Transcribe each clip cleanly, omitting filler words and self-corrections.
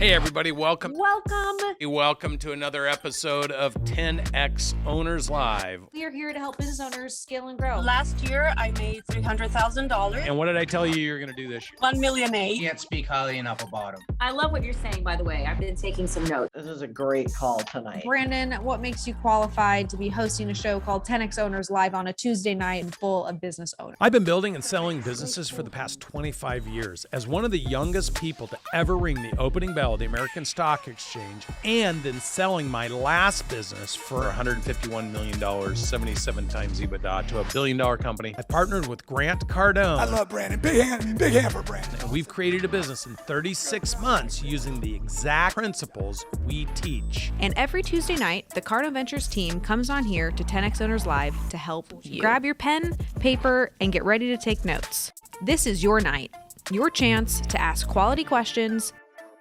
Hey everybody, welcome. Welcome to another episode of 10X Owners Live. We are here to help business owners scale and grow. Last year, I made $300,000. And what did I tell you you're going to do this year? 1 million. Can't speak highly enough about him. I love what you're saying, by the way. I've been taking some notes. This is a great call tonight. Brandon, what makes you qualified to be hosting a show called 10X Owners Live on a Tuesday night full of business owners? I've been building and selling businesses for the past 25 years. As one of the youngest people to ever ring the opening bell of the American Stock Exchange, and then selling my last business for $151 million, 77 times EBITDA to $1 billion company, I partnered with Grant Cardone. I love Brandon. Big hand for Brandon. And we've created a business in 36 months using the exact principles we teach. And every Tuesday night, the Cardone Ventures team comes on here to 10X Owners Live to help you. Grab your pen, paper, and get ready to take notes. This is your night, your chance to ask quality questions,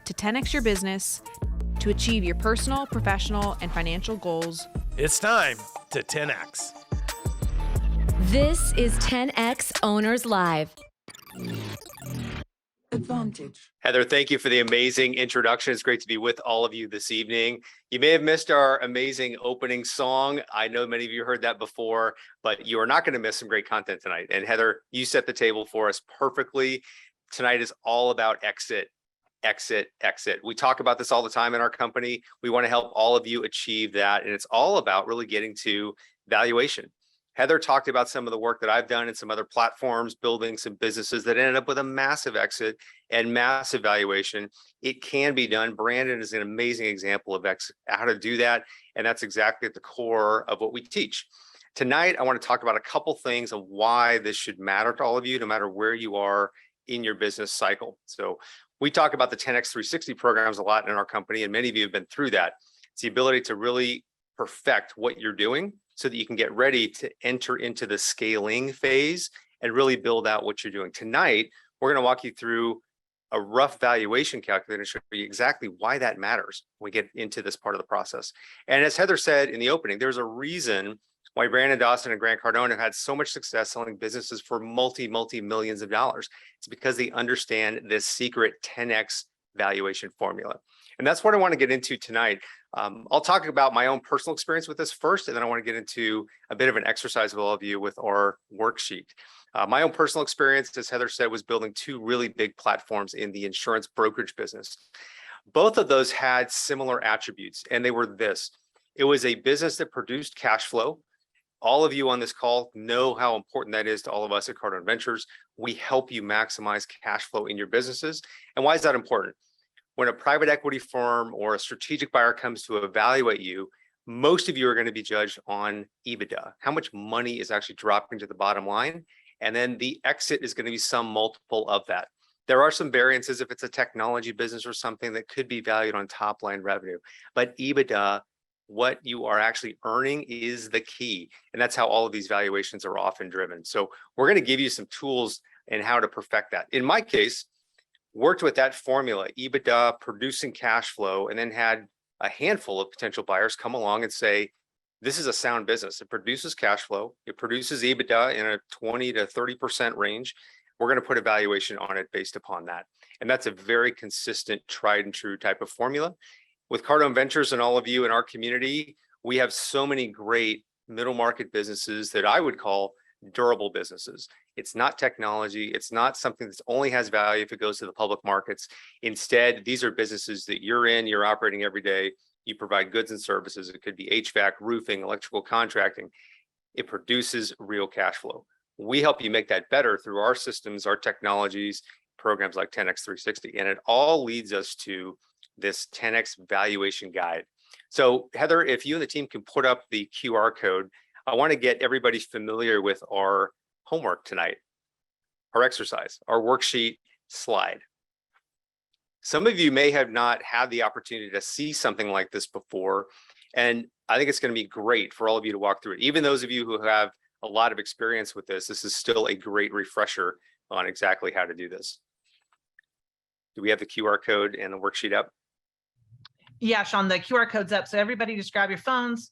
to 10X your business, to achieve your personal, professional, and financial goals. It's time to 10X. This is 10X Owners Live. Advantage. Heather, thank you for the amazing introduction. It's great to be with all of you this evening. You may have missed our amazing opening song. I know many of you heard that before, but you are not going to miss some great content tonight. And Heather, you set the table for us perfectly. Tonight is all about exit. We talk about this all the time in our company. We want to help all of you achieve that. And it's all about really getting to valuation. Heather talked about some of the work that I've done in some other platforms, building some businesses that ended up with a massive exit and massive valuation. It can be done. Brandon is an amazing example of how to do that. And that's exactly at the core of what we teach. Tonight, I want to talk about a couple things of why this should matter to all of you, no matter where you are in your business cycle. So we talk about the 10X 360 programs a lot in our company, and many of you have been through that. It's the ability to really perfect what you're doing so that you can get ready to enter into the scaling phase and really build out what you're doing. Tonight, we're going to walk you through a rough valuation calculator and show you exactly why that matters when we get into this part of the process. And as Heather said in the opening, there's a reason why Brandon Dawson and Grant Cardone have had so much success selling businesses for multi-millions of dollars. It's because they understand this secret 10X valuation formula. And that's what I want to get into tonight. I'll talk about my own personal experience with this first, and then I want to get into a bit of an exercise with all of you with our worksheet. My own personal experience, as Heather said, was building two really big platforms in the insurance brokerage business. Both of those had similar attributes, and they were this. It was a business that produced cash flow. All of you on this call know how important that is to all of us at Cardone Ventures. We help you maximize cash flow in your businesses. And why is that important? When a private equity firm or a strategic buyer comes to evaluate you, most of you are going to be judged on EBITDA. How much money is actually dropping to the bottom line? And then the exit is going to be some multiple of that. There are some variances if it's a technology business or something that could be valued on top line revenue. But EBITDA, what you are actually earning, is the key. And that's how all of these valuations are often driven. So we're going to give you some tools in how to perfect that. In my case, worked with that formula, EBITDA, producing cash flow, and then had a handful of potential buyers come along and say, this is a sound business. It produces cash flow. It produces EBITDA in a 20 to 30% range. We're going to put a valuation on it based upon that. And that's a very consistent, tried and true type of formula. With Cardone Ventures and all of you in our community, we have so many great middle market businesses that I would call durable businesses. It's not technology. It's not something that only has value if it goes to the public markets. Instead, these are businesses that you're operating every day. You provide goods and services. It could be HVAC, roofing, electrical contracting. It produces real cash flow. We help you make that better through our systems, our technologies, programs like 10X 360. And it all leads us to this 10X valuation guide. So Heather, if you and the team can put up the QR code, I want to get everybody familiar with our homework tonight, our exercise, our worksheet slide. Some of you may have not had the opportunity to see something like this before, and I think it's going to be great for all of you to walk through it. Even those of you who have a lot of experience with this is still a great refresher on exactly how to do this. Do we have the QR code and the worksheet up? Yeah, Sean, the QR code's up. So everybody just grab your phones,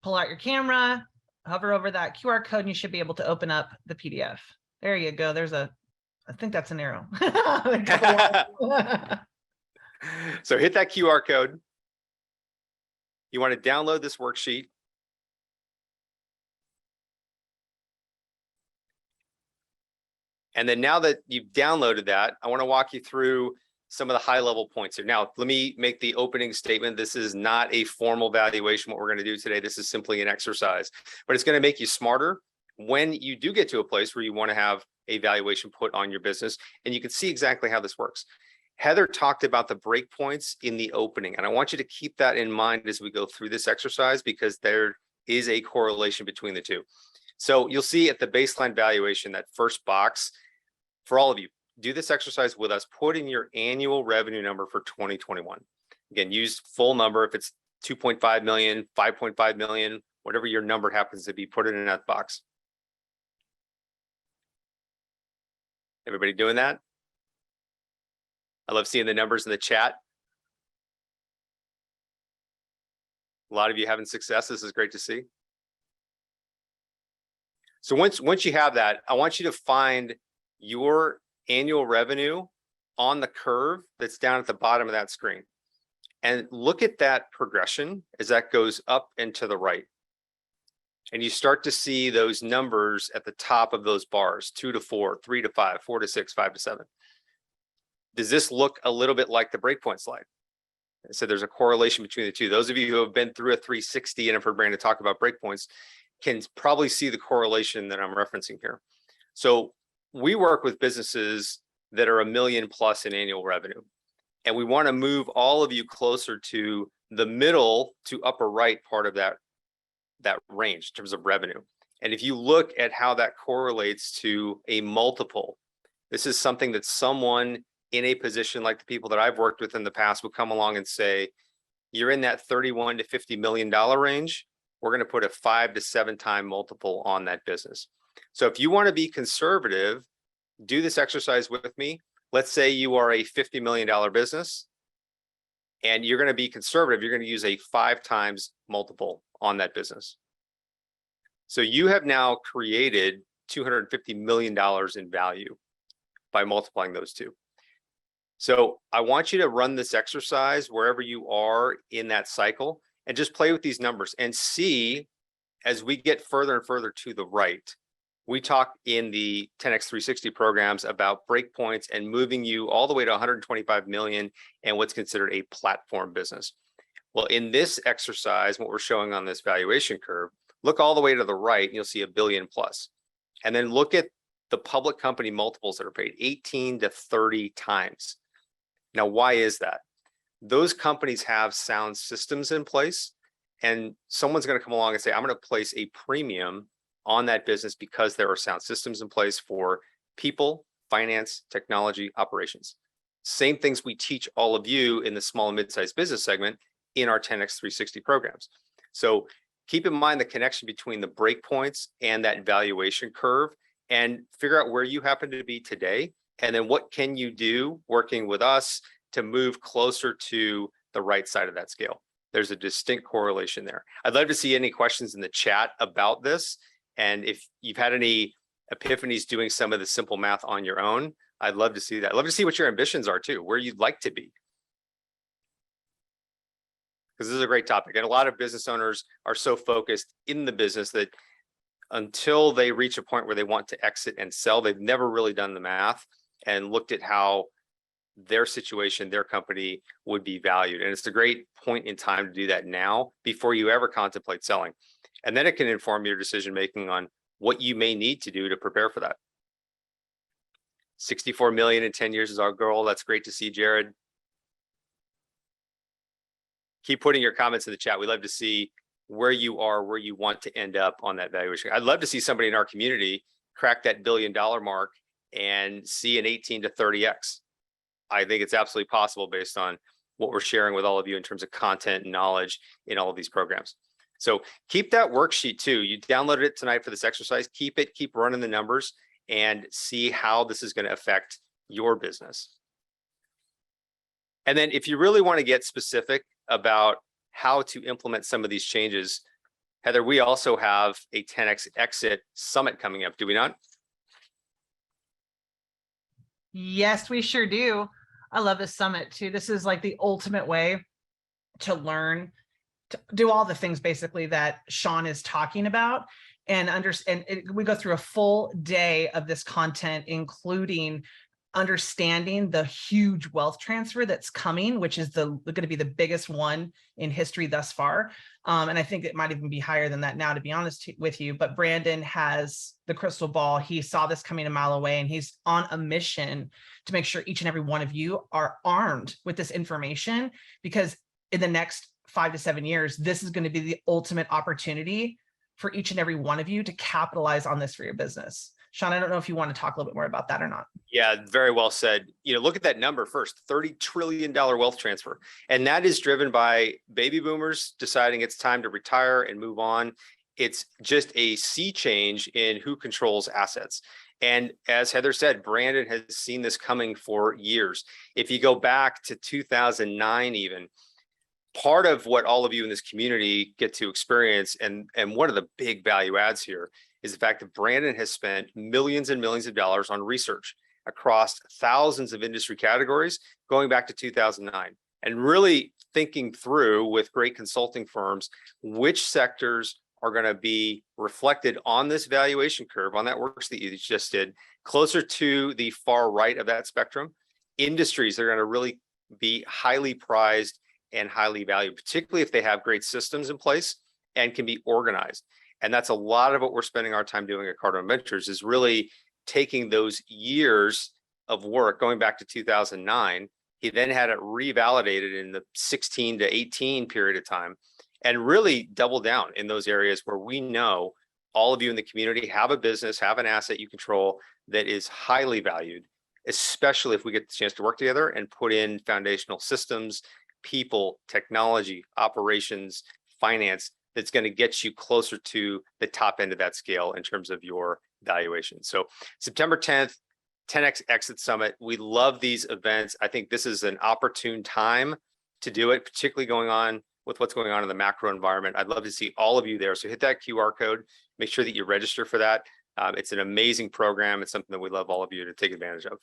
pull out your camera, hover over that QR code, and you should be able to open up the PDF. There you go. I think that's an arrow. So hit that QR code. You want to download this worksheet. And then now that you've downloaded that, I want to walk you through some of the high level points here. Now, let me make the opening statement. This is not a formal valuation, what we're going to do today. This is simply an exercise, but it's going to make you smarter when you do get to a place where you want to have a valuation put on your business, and you can see exactly how this works. Heather talked about the breakpoints in the opening, and I want you to keep that in mind as we go through this exercise, because there is a correlation between the two. So you'll see at the baseline valuation, that first box, for all of you, do this exercise with us. Put in your annual revenue number for 2021. Again, use full number. If it's 2.5 million, 5.5 million, whatever your number happens to be, put it in that box. Everybody doing that? I love seeing the numbers in the chat. A lot of you having success. This is great to see. So once you have that, I want you to find your annual revenue on the curve that's down at the bottom of that screen. And look at that progression as that goes up and to the right. And you start to see those numbers at the top of those bars, 2 to 4, 3 to 5, 4 to 6, 5 to 7. Does this look a little bit like the breakpoint slide? So there's a correlation between the two. Those of you who have been through a 360 and have heard Brandon talk about breakpoints can probably see the correlation that I'm referencing here. So we work with businesses that are $1 million plus in annual revenue. And we want to move all of you closer to the middle to upper right part of that range in terms of revenue. And if you look at how that correlates to a multiple, this is something that someone in a position like the people that I've worked with in the past would come along and say, you're in that $31 to $50 million range. We're going to put a 5 to 7 time multiple on that business. So if you want to be conservative, do this exercise with me. Let's say you are a $50 million business and you're going to be conservative. You're going to use a 5 times multiple on that business. So you have now created $250 million in value by multiplying those two. So I want you to run this exercise wherever you are in that cycle and just play with these numbers and see, as we get further and further to the right. We talk in the 10X 360 programs about breakpoints and moving you all the way to 125 million and what's considered a platform business. Well, in this exercise, what we're showing on this valuation curve, look all the way to the right, and you'll see $1 billion plus. And then look at the public company multiples that are paid, 18 to 30 times. Now, why is that? Those companies have sound systems in place, and someone's going to come along and say, I'm going to place a premium on that business because there are sound systems in place for people, finance, technology, operations. Same things we teach all of you in the small and mid-sized business segment in our 10X 360 programs. So keep in mind the connection between the breakpoints and that valuation curve, and figure out where you happen to be today. And then what can you do working with us to move closer to the right side of that scale? There's a distinct correlation there. I'd love to see any questions in the chat about this. And if you've had any epiphanies doing some of the simple math on your own, I'd love to see that. I'd love to see what your ambitions are too, where you'd like to be. Because this is a great topic. And a lot of business owners are so focused in the business that until they reach a point where they want to exit and sell, they've never really done the math and looked at how their situation, their company would be valued. And it's a great point in time to do that now before you ever contemplate selling. And then it can inform your decision-making on what you may need to do to prepare for that. 64 million in 10 years is our goal. That's great to see, Jared. Keep putting your comments in the chat. We'd love to see where you are, where you want to end up on that valuation. I'd love to see somebody in our community crack that $1 billion mark and see an 18 to 30x. I think it's absolutely possible based on what we're sharing with all of you in terms of content and knowledge in all of these programs. So keep that worksheet too. You downloaded it tonight for this exercise. Keep it, keep running the numbers and see how this is going to affect your business. And then if you really want to get specific about how to implement some of these changes, Heather, we also have a 10X Exit Summit coming up, do we not? Yes, we sure do. I love this summit too. This is like the ultimate way to learn, to do all the things basically that Sean is talking about, and understand. We go through a full day of this content, including understanding the huge wealth transfer that's coming, which is going to be the biggest one in history thus far. And I think it might even be higher than that now, to be honest with you. But Brandon has the crystal ball. He saw this coming a mile away, and he's on a mission to make sure each and every one of you are armed with this information, because in the next 5 to 7 years, this is going to be the ultimate opportunity for each and every one of you to capitalize on this for your business. Sean, I don't know if you want to talk a little bit more about that or not. Yeah, very well said. Look at that number first, $30 trillion wealth transfer. And that is driven by baby boomers deciding it's time to retire and move on. It's just a sea change in who controls assets. And as Heather said, Brandon has seen this coming for years. If you go back to 2009 even, part of what all of you in this community get to experience, and one of the big value adds here, is the fact that Brandon has spent millions and millions of dollars on research across thousands of industry categories going back to 2009, and really thinking through with great consulting firms which sectors are going to be reflected on this valuation curve, on that works that you just did, closer to the far right of that spectrum. Industries that are going to really be highly prized and highly valued, particularly if they have great systems in place and can be organized. And that's a lot of what we're spending our time doing at Cardone Ventures, is really taking those years of work going back to 2009. He then had it revalidated in the 16 to 18 period of time, and really double down in those areas where we know all of you in the community have a business, have an asset you control that is highly valued, especially if we get the chance to work together and put in foundational systems, people, technology, operations, finance, that's going to get you closer to the top end of that scale in terms of your valuation. So September 10th, 10X Exit Summit. We love these events. I think this is an opportune time to do it, particularly going on with what's going on in the macro environment. I'd love to see all of you there. So hit that QR code, make sure that you register for that. It's an amazing program. It's something that we love all of you to take advantage of.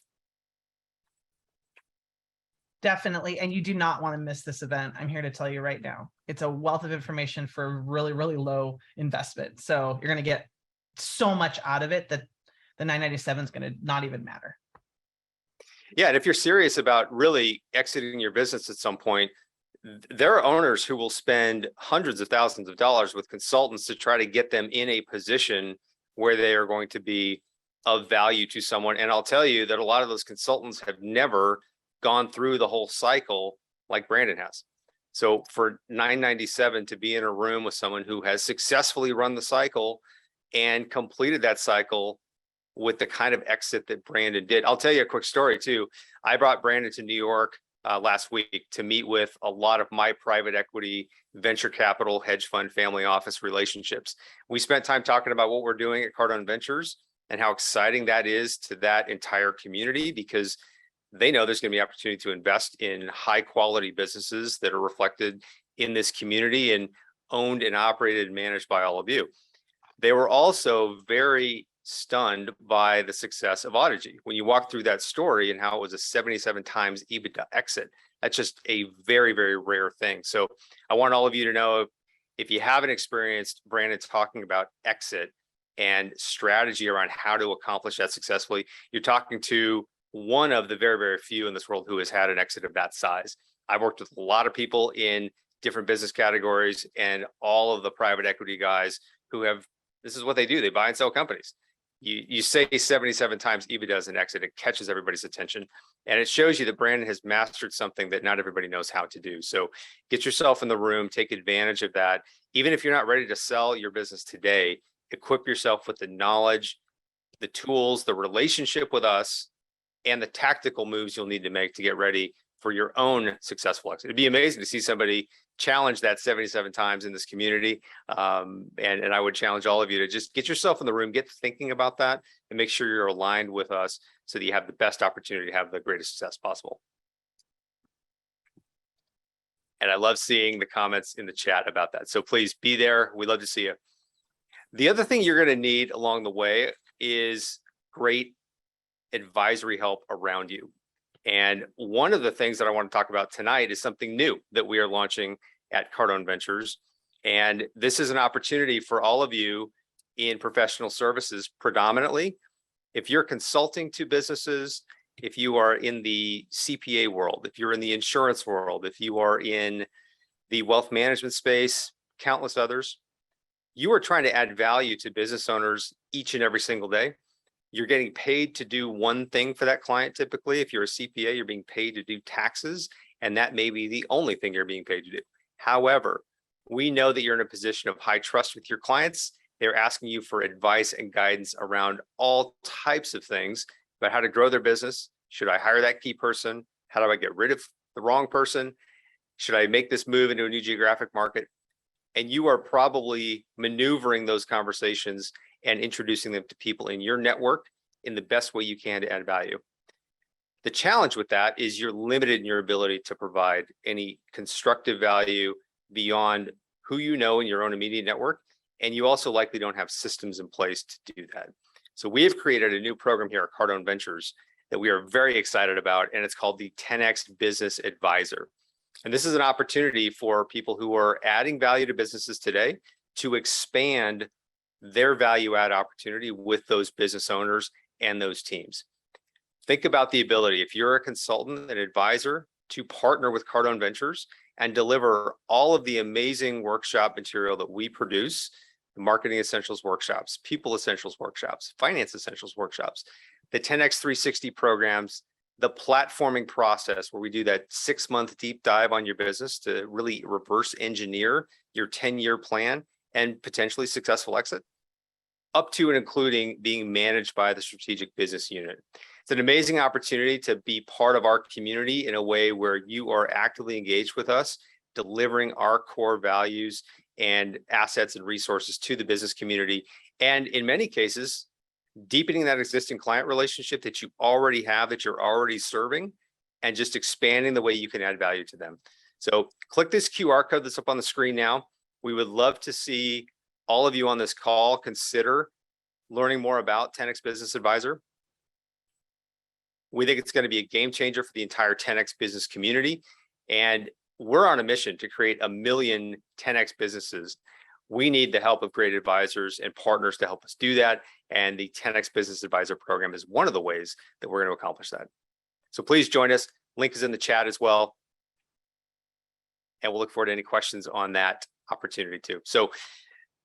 Definitely. And you do not want to miss this event. I'm here to tell you right now, it's a wealth of information for really, really low investment. So you're going to get so much out of it that the 997 is going to not even matter. Yeah. And if you're serious about really exiting your business at some point, there are owners who will spend hundreds of thousands of dollars with consultants to try to get them in a position where they are going to be of value to someone. And I'll tell you that a lot of those consultants have never gone through the whole cycle like Brandon has. So for 997 to be in a room with someone who has successfully run the cycle and completed that cycle with the kind of exit that Brandon did. I'll tell you a quick story too. I brought Brandon to New York last week to meet with a lot of my private equity, venture capital, hedge fund, family office relationships. We spent time talking about what we're doing at Cardone Ventures and how exciting that is to that entire community, because they know there's going to be opportunity to invest in high quality businesses that are reflected in this community and owned and operated and managed by all of you. They were also very stunned by the success of Audigy. When you walk through that story and how it was a 77 times EBITDA exit, that's just a very, very rare thing. So I want all of you to know, if you haven't experienced Brandon talking about exit and strategy around how to accomplish that successfully, you're talking to one of the very, very few in this world who has had an exit of that size. I've worked with a lot of people in different business categories, and all of the private equity guys who have, this is what they do. They buy and sell companies. You say 77 times EBITDA as an exit, it catches everybody's attention. And it shows you that Brandon has mastered something that not everybody knows how to do. So get yourself in the room, take advantage of that. Even if you're not ready to sell your business today, equip yourself with the knowledge, the tools, the relationship with us, and the tactical moves you'll need to make to get ready for your own successful exit. It'd be amazing to see somebody challenge that 77 times in this community. And I would challenge all of you to just get yourself in the room, get thinking about that, and make sure you're aligned with us so that you have the best opportunity to have the greatest success possible. And I love seeing the comments in the chat about that. So please be there. We'd love to see you. The other thing you're going to need along the way is great advisory help around you. And one of the things that I want to talk about tonight is something new that we are launching at Cardone Ventures. And this is an opportunity for all of you in professional services predominantly. If you're consulting to businesses, if you are in the CPA world, if you're in the insurance world, if you are in the wealth management space, countless others, you are trying to add value to business owners each and every single day. You're getting paid to do one thing for that client. Typically, if you're a CPA, you're being paid to do taxes, and that may be the only thing you're being paid to do. However, we know that you're in a position of high trust with your clients. They're asking you for advice and guidance around all types of things about how to grow their business. Should I hire that key person? How do I get rid of the wrong person? Should I make this move into a new geographic market? And you are probably maneuvering those conversations and introducing them to people in your network in the best way you can to add value. The challenge with that is you're limited in your ability to provide any constructive value beyond who you know in your own immediate network. And you also likely don't have systems in place to do that. So we have created a new program here at Cardone Ventures that we are very excited about, and it's called the 10X Business Advisor. And this is an opportunity for people who are adding value to businesses today to expand their value add opportunity with those business owners and those teams. Think about the ability, if you're a consultant, an advisor, to partner with Cardone Ventures and deliver all of the amazing workshop material that we produce, the marketing essentials workshops, people essentials workshops, finance essentials workshops, the 10X 360 programs, the platforming process where we do that 6-month deep dive on your business to really reverse engineer your 10-year plan and potentially successful exit, up to and including being managed by the strategic business unit. It's an amazing opportunity to be part of our community in a way where you are actively engaged with us, delivering our core values and assets and resources to the business community. And in many cases, deepening that existing client relationship that you already have, that you're already serving, and just expanding the way you can add value to them. So click this QR code that's up on the screen now. We would love to see all of you on this call consider learning more about 10X Business Advisor. We think it's going to be a game changer for the entire 10X business community. And we're on a mission to create 1 million 10X businesses. We need the help of great advisors and partners to help us do that. And the 10X Business Advisor program is one of the ways that we're going to accomplish that. So please join us. Link is in the chat as well. And we'll look forward to any questions on that opportunity too. So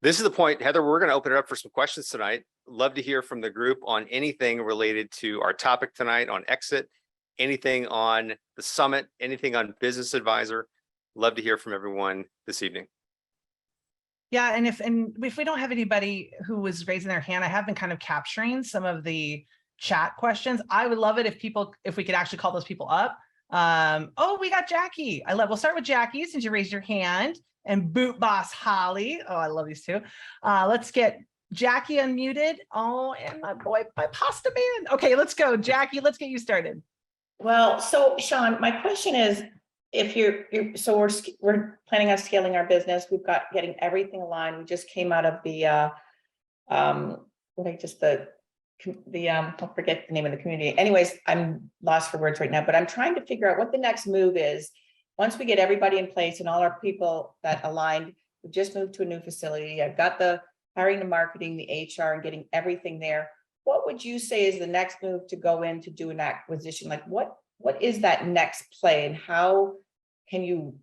this is the point, Heather, we're going to open it up for some questions tonight. Love to hear from the group on anything related to our topic tonight on exit, anything on the summit, anything on Business Advisor. Love to hear from everyone this evening. Yeah, and if we don't have anybody who was raising their hand, I have been kind of capturing some of the chat questions. I would love it if we could actually call those people up. Oh, we got Jackie. We'll start with Jackie since you raised your hand, and Boot Boss Holly. Oh, I love these two. Let's get Jackie unmuted. Oh, and my boy, my pasta man. Okay, let's go, Jackie. Let's get you started. Well, so Sean, my question is, if we're planning on scaling our business, we've got getting everything aligned. We just came out of the I'll forget the name of the community. Anyways, I'm lost for words right now, but I'm trying to figure out what the next move is. Once we get everybody in place and all our people that aligned, we just moved to a new facility. I've got the hiring, the marketing, the HR, and getting everything there. What would you say is the next move to go in to do an acquisition? Like what is that next play, and how can you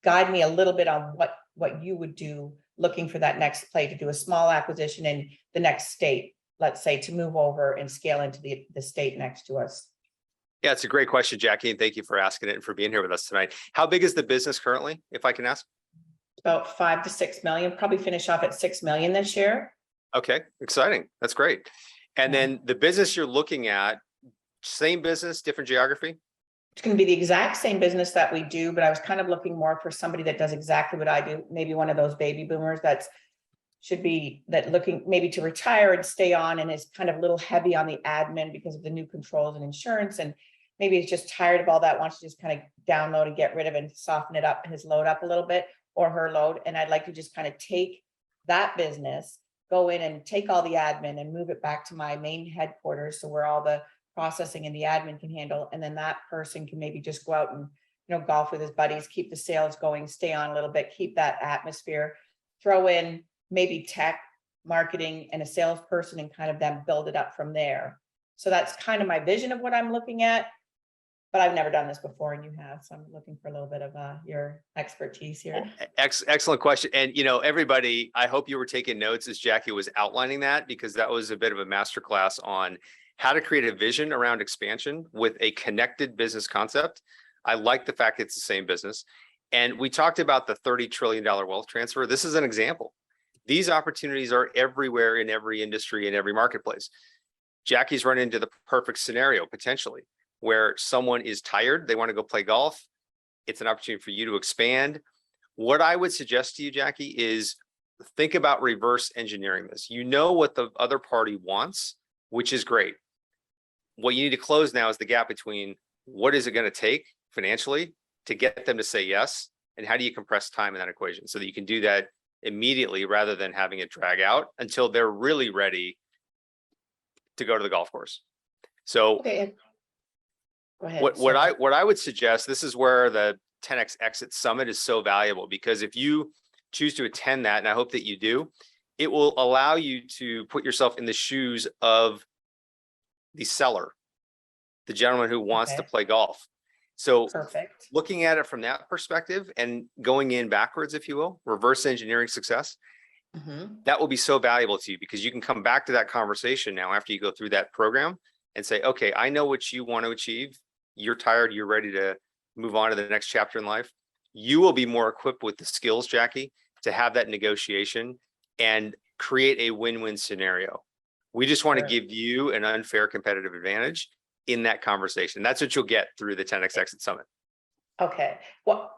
guide me a little bit on what you would do looking for that next play to do a small acquisition in the next state, let's say, to move over and scale into the state next to us? Yeah, it's a great question, Jackie, and thank you for asking it and for being here with us tonight. How big is the business currently, if I can ask? About 5 to 6 million, probably finish off at 6 million this year. Okay, exciting. That's great. And then the business you're looking at, same business, different geography? It's going to be the exact same business that we do, but I was kind of looking more for somebody that does exactly what I do. Maybe one of those baby boomers looking maybe to retire and stay on, and is kind of a little heavy on the admin because of the new controls and insurance. And maybe he's just tired of all that, wants to just kind of download and get rid of it and soften it up, his load up a little bit, or her load. And I'd like to just kind of take that business, go in and take all the admin and move it back to my main headquarters. So where all the processing and the admin can handle, and then that person can maybe just go out and, golf with his buddies, keep the sales going, stay on a little bit, keep that atmosphere, throw in maybe tech, marketing, and a salesperson, and kind of then build it up from there. So that's kind of my vision of what I'm looking at, but I've never done this before, and you have, so I'm looking for a little bit of your expertise here. Excellent question. And, everybody, I hope you were taking notes as Jackie was outlining that, because that was a bit of a masterclass on how to create a vision around expansion with a connected business concept. I like the fact it's the same business. And we talked about the $30 trillion wealth transfer. This is an example. These opportunities are everywhere in every industry, in every marketplace. Jackie's run into the perfect scenario, potentially, where someone is tired, they want to go play golf. It's an opportunity for you to expand. What I would suggest to you, Jackie, is think about reverse engineering this. You know what the other party wants, which is great. What you need to close now is the gap between what is it going to take financially to get them to say yes, and how do you compress time in that equation so that you can do that immediately rather than having it drag out until they're really ready to go to the golf course. So Okay. Go ahead. what I would suggest, this is where the 10X Exit Summit is so valuable, because if you choose to attend that, and I hope that you do, it will allow you to put yourself in the shoes of the seller, the gentleman who wants to play golf. So Perfect. looking at it from that perspective and going in backwards, if you will, reverse engineering success, that will be so valuable to you, because you can come back to that conversation now after you go through that program and say, okay, I know what you want to achieve. You're tired. You're ready to move on to the next chapter in life. You will be more equipped with the skills, Jackie, to have that negotiation and create a win-win scenario. We just want to give you an unfair competitive advantage in that conversation. That's what you'll get through the 10X Exit Summit. Okay. Well,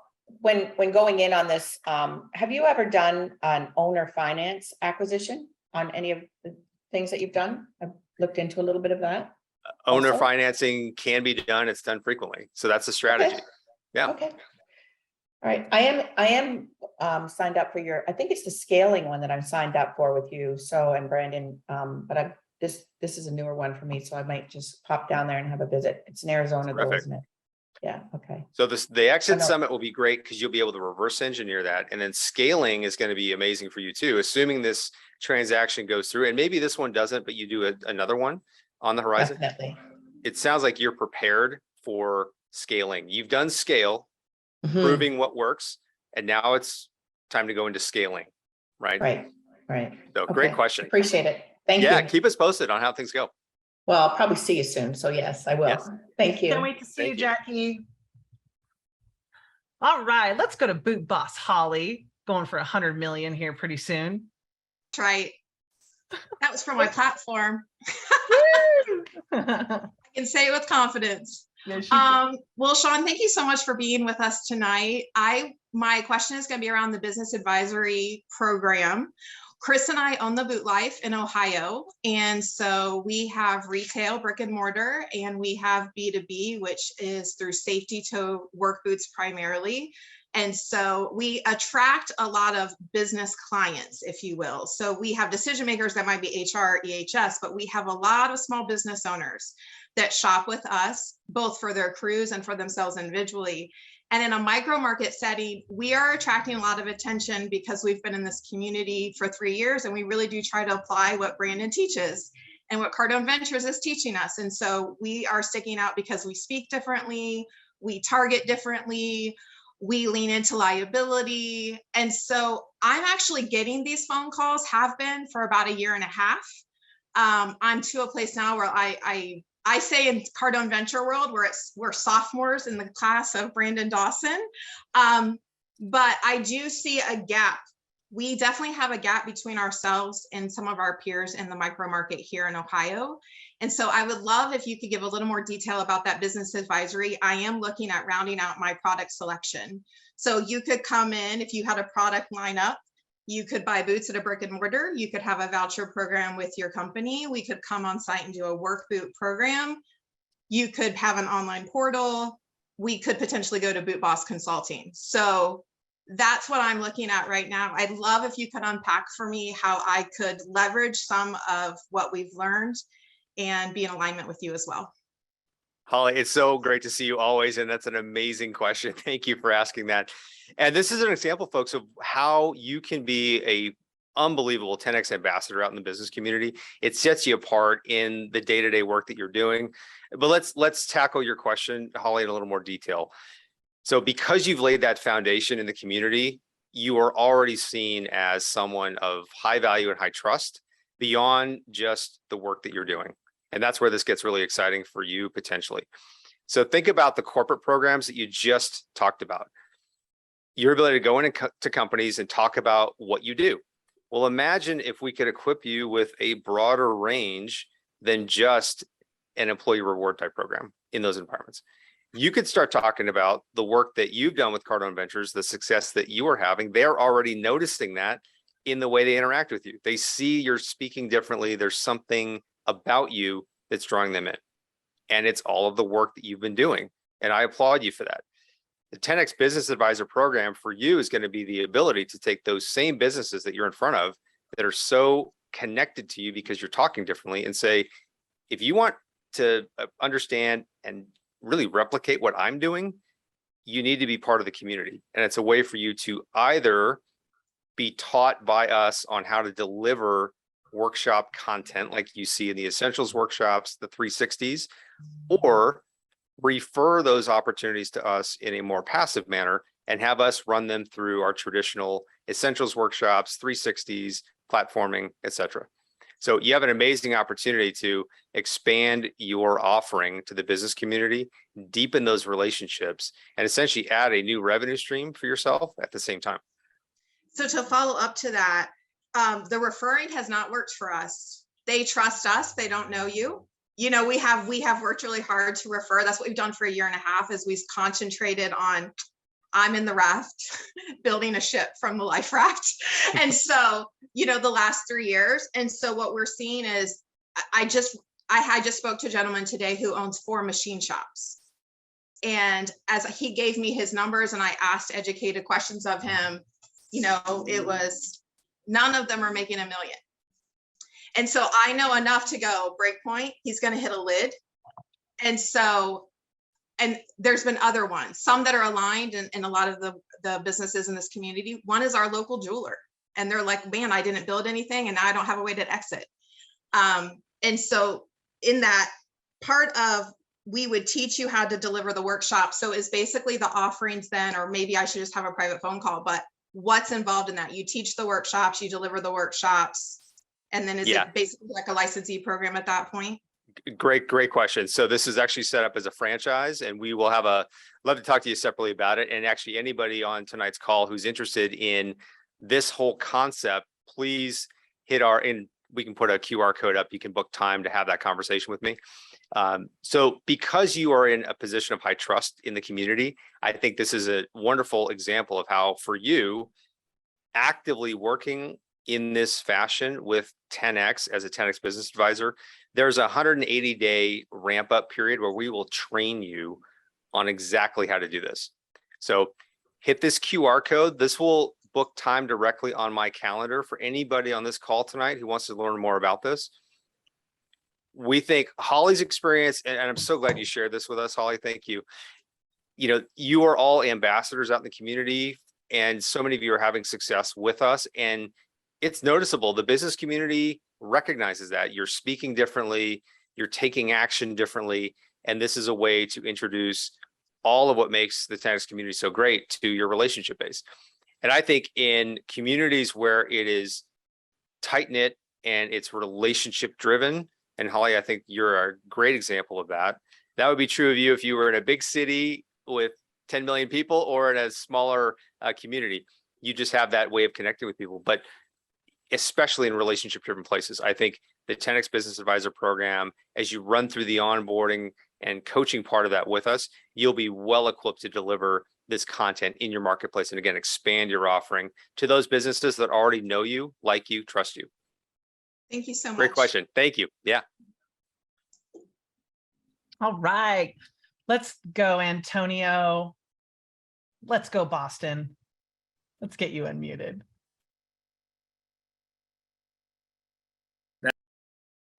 when going in on this, have you ever done an owner finance acquisition on any of the things that you've done? I've looked into a little bit of that. Owner Also? financing can be done. It's done frequently. So that's a strategy. Okay. Yeah. Okay. All right. I am signed up for I think it's the scaling one that I'm signed up for with you. So, and Brandon, but this is a newer one for me. So I might just pop down there and have a visit. It's in Arizona though, isn't it? Yeah. Okay. So the Exit Summit will be great because you'll be able to reverse engineer that. And then scaling is going to be amazing for you too, assuming this transaction goes through. And maybe this one doesn't, but you do another one on the horizon. Definitely. It sounds like you're prepared for scaling. You've done scale, proving what works, and now it's time to go into scaling, right? Right. So great question. Appreciate it. Thank you. Yeah, keep us posted on how things go. Well, I'll probably see you soon. So yes, I will. Yes. Thank you. Can't wait to see you, Thank you. Jackie. All right, let's go to Boot Boss Holly, going for 100 million here pretty soon. That's right. That was from my platform. I can say it with confidence. Well, Sean, thank you so much for being with us tonight. My question is going to be around the business advisory program. Chris and I own the Boot Life in Ohio. And so we have retail, brick and mortar, and we have B2B, which is through safety toe work boots primarily. And so we attract a lot of business clients, if you will. So we have decision makers that might be HR, EHS, but we have a lot of small business owners that shop with us, both for their crews and for themselves individually. And in a micro market setting, we are attracting a lot of attention because we've been in this community for 3 years, and we really do try to apply what Brandon teaches and what Cardone Ventures is teaching us. And so we are sticking out because we speak differently, we target differently, we lean into liability. And so I'm actually getting these phone calls, have been for about 1.5 years. I'm to a place now where I say in Cardone Venture world, we're sophomores in the class of Brandon Dawson. But I do see a gap. We definitely have a gap between ourselves and some of our peers in the micro market here in Ohio. And so I would love if you could give a little more detail about that business advisory. I am looking at rounding out my product selection. So you could come in, if you had a product lineup, you could buy boots at a brick and mortar. You could have a voucher program with your company. We could come on site and do a work boot program. You could have an online portal. We could potentially go to Boot Boss Consulting. So that's what I'm looking at right now. I'd love if you could unpack for me how I could leverage some of what we've learned and be in alignment with you as well. Holly, it's so great to see you always. And that's an amazing question. Thank you for asking that. And this is an example, folks, of how you can be a unbelievable 10X ambassador out in the business community. It sets you apart in the day-to-day work that you're doing. But let's tackle your question, Holly, in a little more detail. So because you've laid that foundation in the community, you are already seen as someone of high value and high trust beyond just the work that you're doing. And that's where this gets really exciting for you potentially. So think about the corporate programs that you just talked about. Your ability to go into companies and talk about what you do. Well, imagine if we could equip you with a broader range than just an employee reward type program in those environments. You could start talking about the work that you've done with Cardone Ventures, the success that you are having. They're already noticing that in the way they interact with you. They see you're speaking differently. There's something about you that's drawing them in. And it's all of the work that you've been doing. And I applaud you for that. The 10X Business Advisor program for you is going to be the ability to take those same businesses that you're in front of that are so connected to you because you're talking differently and say, if you want to understand and really replicate what I'm doing, you need to be part of the community. And it's a way for you to either be taught by us on how to deliver workshop content like you see in the Essentials workshops, the 360s, or refer those opportunities to us in a more passive manner and have us run them through our traditional Essentials workshops, 360s, platforming, etc. So you have an amazing opportunity to expand your offering to the business community, deepen those relationships, and essentially add a new revenue stream for yourself at the same time. So to follow up to that, the referring has not worked for us. They trust us. They don't know you. You know, we have worked really hard to refer. That's what we've done for a year and a half, is we've concentrated on, I'm in the raft, building a ship from the life raft. And so, you know, the last 3 years. And so what we're seeing is, I just spoke to a gentleman today who owns 4 machine shops. And as he gave me his numbers and I asked educated questions of him, you know, it was, none of them are making $1 million. And so I know enough to go, breakpoint, he's going to hit a lid. And so, and there's been other ones, some that are aligned in a lot of the businesses in this community. One is our local jeweler. And they're like, man, I didn't build anything and now I don't have a way to exit. And so in that part of, we would teach you how to deliver the workshop. So is basically the offerings then, or maybe I should just have a private phone call, but what's involved in that? You teach the workshops, you deliver the workshops. And then is it basically like a licensee program at that point? Great question. So this is actually set up as a franchise, and we will have love to talk to you separately about it. And actually anybody on tonight's call who's interested in this whole concept, please hit we can put a QR code up. You can book time to have that conversation with me. So because you are in a position of high trust in the community, I think this is a wonderful example of how, for you, actively working in this fashion with 10X as a 10X business advisor, there's a 180-day ramp up period where we will train you on exactly how to do this. So hit this QR code. This will book time directly on my calendar for anybody on this call tonight who wants to learn more about this. We think Holly's experience, and I'm so glad you shared this with us, Holly. Thank you. You know, you are all ambassadors out in the community, and so many of you are having success with us. And it's noticeable. The business community recognizes that you're speaking differently, you're taking action differently, and this is a way to introduce all of what makes the 10X community so great to your relationship base. And I think in communities where it is tight-knit and it's relationship driven, and Holly, I think you're a great example of that. That would be true of you if you were in a big city with 10 million people or in a smaller community. You just have that way of connecting with people. But especially in relationship driven places, I think the 10X Business Advisor program, as you run through the onboarding and coaching part of that with us, you'll be well equipped to deliver this content in your marketplace. And again, expand your offering to those businesses that already know you, like you, trust you. Thank you so much. Great question. Thank you. Yeah. All right. Let's go, Antonio. Let's go, Boston. Let's get you unmuted.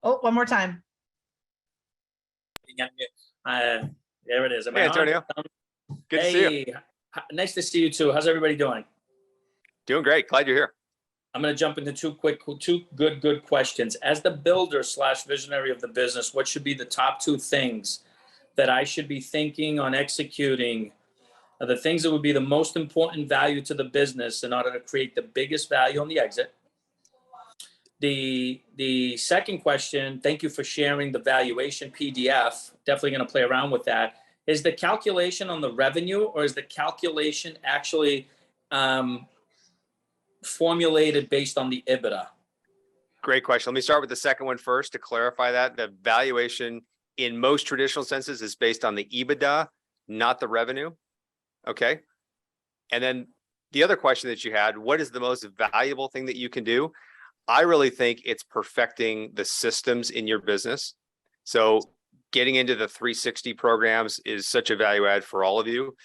Oh, one more time. There it is. Am Hey, I on? Antonio. Good to see you. Hey, nice to see you too. How's everybody doing? Doing great. Glad you're here. I'm going to jump into two good questions. As the builder / visionary of the business, what should be the top 2 things that I should be thinking on executing? The things that would be the most important value to the business in order to create the biggest value on the exit. The second question, thank you for sharing the valuation PDF. Definitely going to play around with that. Is the calculation on the revenue, or is the calculation actually formulated based on the EBITDA? Great question. Let me start with the second one first to clarify that. The valuation in most traditional senses is based on the EBITDA, not the revenue. Okay. And then the other question that you had, what is the most valuable thing that you can do? I really think it's perfecting the systems in your business. So getting into the 360 programs is such a value add for all of you.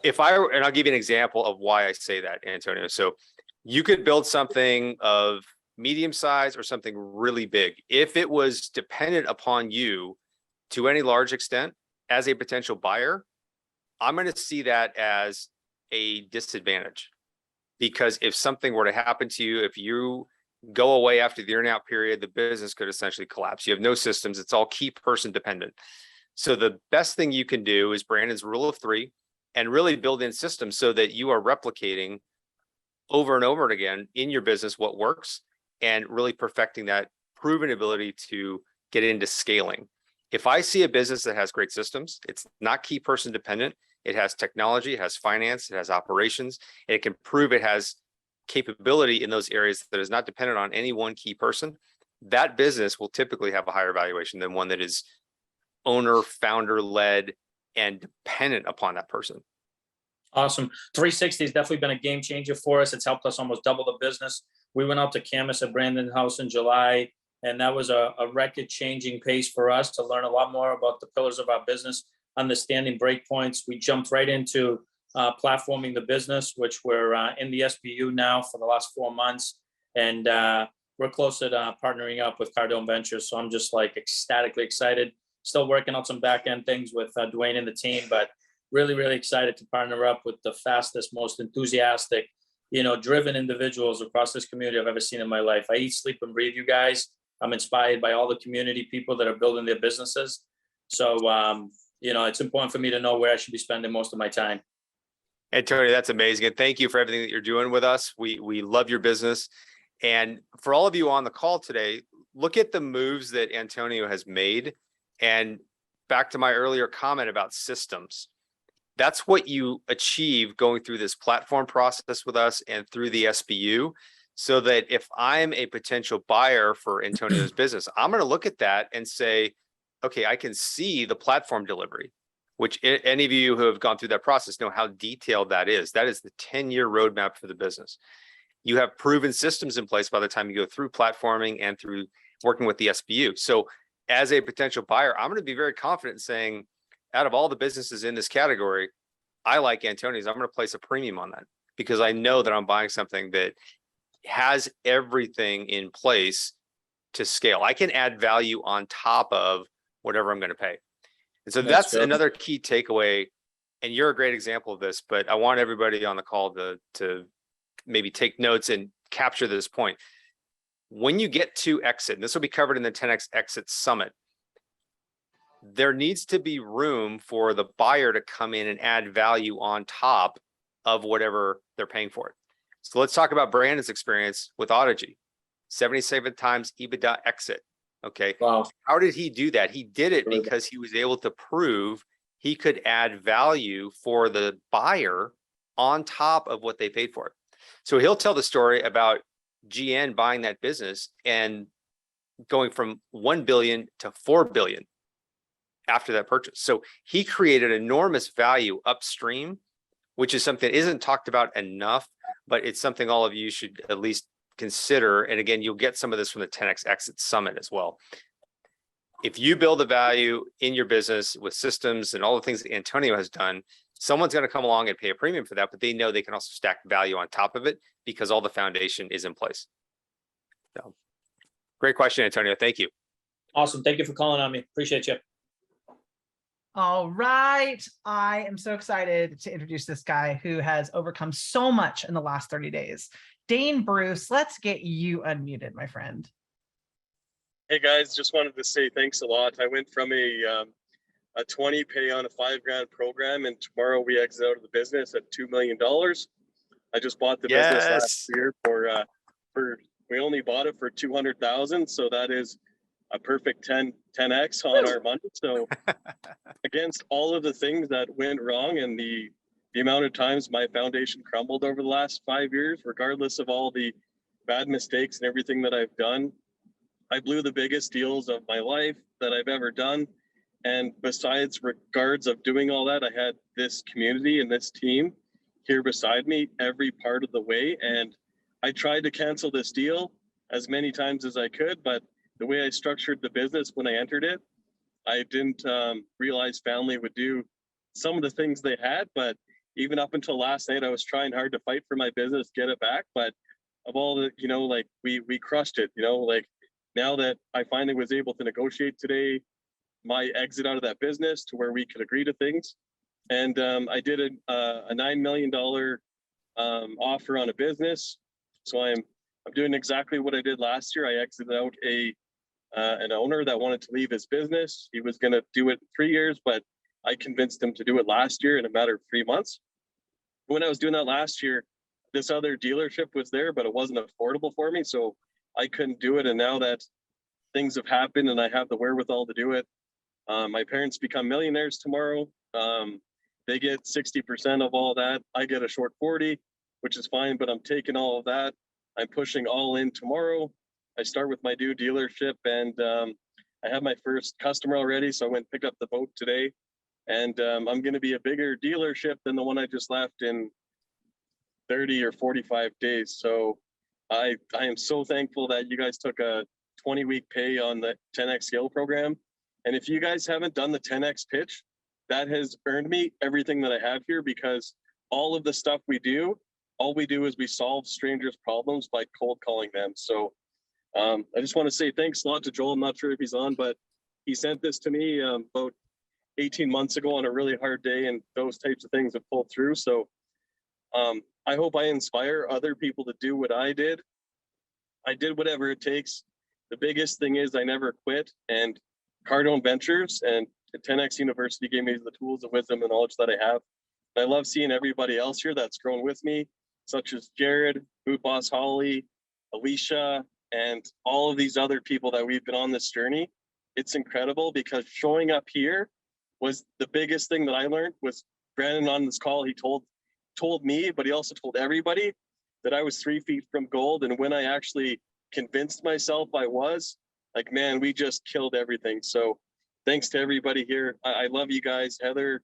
And I'll give you an example of why I say that, Antonio. So you could build something of medium size or something really big. If it was dependent upon you to any large extent as a potential buyer, I'm going to see that as a disadvantage. Because if something were to happen to you, if you go away after the earn-out period, the business could essentially collapse. You have no systems. It's all key person dependent. So the best thing you can do is Brandon's rule of 3 and really build in systems so that you are replicating over and over again in your business what works and really perfecting that proven ability to get into scaling. If I see a business that has great systems, it's not key person dependent, it has technology, it has finance, it has operations, and it can prove it has capability in those areas that is not dependent on any one key person, that business will typically have a higher valuation than one that is owner, founder led and dependent upon that person. Awesome. 360 has definitely been a game changer for us. It's helped us almost double the business. We went out to Camas at Brandon House in July, and that was a record-changing pace for us to learn a lot more about the pillars of our business, understanding breakpoints. We jumped right into platforming the business, which we're in the SBU now for the last 4 months, and we're close to partnering up with Cardone Ventures. So I'm just like ecstatically excited. Still working on some back-end things with Dwayne and the team, but really, really excited to partner up with the fastest, most enthusiastic, driven individuals across this community I've ever seen in my life. I eat, sleep, and breathe you guys. I'm inspired by all the community people that are building their businesses. So, it's important for me to know where I should be spending most of my time. Antonio, that's amazing. And thank you for everything that you're doing with us. We love your business. And for all of you on the call today, look at the moves that Antonio has made. And back to my earlier comment about systems, that's what you achieve going through this platform process with us and through the SBU. So that if I'm a potential buyer for Antonio's business, I'm going to look at that and say, okay, I can see the platform delivery, which any of you who have gone through that process know how detailed that is. That is the 10-year roadmap for the business. You have proven systems in place by the time you go through platforming and through working with the SBU. So as a potential buyer, I'm going to be very confident in saying, out of all the businesses in this category, I like Antonio's. I'm going to place a premium on that because I know that I'm buying something that has everything in place to scale. I can add value on top of whatever I'm going to pay. And so that's another key takeaway. And you're a great example of this, but I want everybody on the call to maybe take notes and capture this point. When you get to exit, and this will be covered in the 10X Exit Summit, there needs to be room for the buyer to come in and add value on top of whatever they're paying for it. So let's talk about Brandon's experience with Audigy, 77 times EBITDA exit. Okay. Wow. How did he do that? He did it because he was able to prove he could add value for the buyer on top of what they paid for it. So he'll tell the story about GN buying that business and going from 1 billion to 4 billion after that purchase. So he created enormous value upstream, which is something that isn't talked about enough, but it's something all of you should at least consider. And again, you'll get some of this from the 10X Exit Summit as well. If you build a value in your business with systems and all the things that Antonio has done, someone's going to come along and pay a premium for that, but they know they can also stack value on top of it because all the foundation is in place. So, great question, Antonio. Thank you. Awesome. Thank you for calling on me. Appreciate you. All right. I am so excited to introduce this guy who has overcome so much in the last 30 days. Dane Bruce, let's get you unmuted, my friend. Hey guys, just wanted to say thanks a lot. I went from a 20 pay on a $5,000 program, and tomorrow we exit out of the business at $2 million. I just bought the business last year for we only bought it for 200,000, so that is a perfect 10x on our money. So against all of the things that went wrong and the amount of times my foundation crumbled over the last 5 years, regardless of all the bad mistakes and everything that I've done, I blew the biggest deals of my life that I've ever done. And besides regards of doing all that, I had this community and this team here beside me every part of the way. And I tried to cancel this deal as many times as I could, but the way I structured the business when I entered it, I didn't realize family would do some of the things they had. But even up until last night, I was trying hard to fight for my business, get it back. But of all the, like we crushed it, like now that I finally was able to negotiate today, my exit out of that business to where we could agree to things. And I did a $9 million offer on a business. So I'm doing exactly what I did last year. I exited out an owner that wanted to leave his business. He was going to do it in 3 years, but I convinced him to do it last year in a matter of 3 months. When I was doing that last year, this other dealership was there, but it wasn't affordable for me. So I couldn't do it. And now that things have happened and I have the wherewithal to do it, my parents become millionaires tomorrow. They get 60% of all that. I get a short 40, which is fine, but I'm taking all of that. I'm pushing all in tomorrow. I start with my new dealership, and I have my first customer already. So I went and picked up the boat today, and I'm going to be a bigger dealership than the one I just left in 30 or 45 days. So I am so thankful that you guys took a 20-week pay on the 10X scale program. And if you guys haven't done the 10X pitch, that has earned me everything that I have here, because all of the stuff we do, all we do is we solve strangers' problems by cold calling them. So I just want to say thanks a lot to Joel. I'm not sure if he's on, but he sent this to me about 18 months ago on a really hard day, and those types of things have pulled through. So I hope I inspire other people to do what I did. I did whatever it takes. The biggest thing is I never quit, and Cardone Ventures and 10X University gave me the tools of wisdom and knowledge that I have. And I love seeing everybody else here that's grown with me, such as Jared, Boot Boss Holly, Alicia, and all of these other people that we've been on this journey. It's incredible, because showing up here was the biggest thing that I learned. Was Brandon on this call, he told me, but he also told everybody that I was 3 feet from gold. And when I actually convinced myself I was, like, man, we just killed everything. So thanks to everybody here. I love you guys. Heather,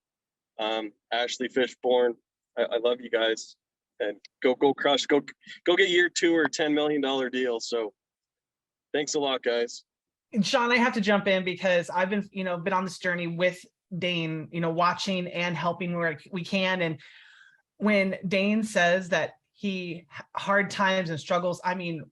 Ashley Fishborn, I love you guys. And go crush, go get year 2 or $10 million deal. So thanks a lot, guys. And Sean, I have to jump in because I've been, been on this journey with Dane, watching and helping where we can. And when Dane says that hard times and struggles, I mean,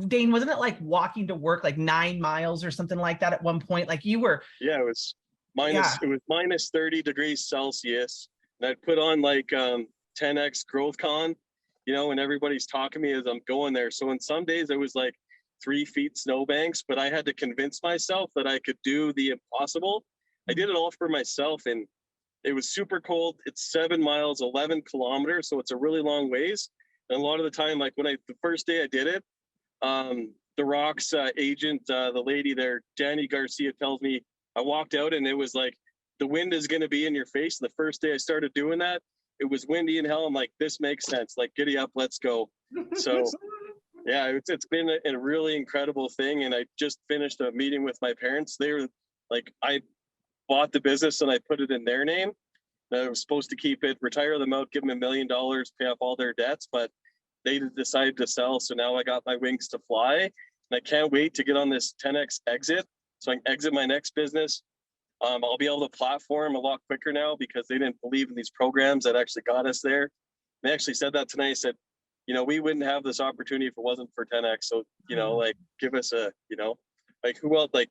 Dane, wasn't it like walking to work like 9 miles or something like that at one point? Like you were. Yeah, it was minus 30 degrees Celsius. And I'd put on like 10X Growth Con, and everybody's talking to me as I'm going there. So in some days it was like 3 feet snowbanks, but I had to convince myself that I could do the impossible. I did it all for myself, and it was super cold. It's 7 miles, 11 kilometers. So it's a really long ways. And a lot of the time, like the first day I did it, the Rock's agent, the lady there, Danny Garcia, tells me, I walked out and it was like, the wind is going to be in your face. The first day I started doing that, it was windy in hell. I'm like, this makes sense. Like, giddy up, let's go. So yeah, it's been a really incredible thing. And I just finished a meeting with my parents. They were like, I bought the business and I put it in their name. I was supposed to keep it, retire them out, give them $1 million, pay off all their debts, but they decided to sell. So now I got my wings to fly, and I can't wait to get on this 10X exit so I can exit my next business. I'll be able to platform a lot quicker now because they didn't believe in these programs that actually got us there. They actually said that tonight. I said, we wouldn't have this opportunity if it wasn't for 10X. So, like, give us a, like, who else, like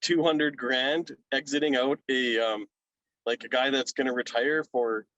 200 grand exiting out a like a guy that's going to retire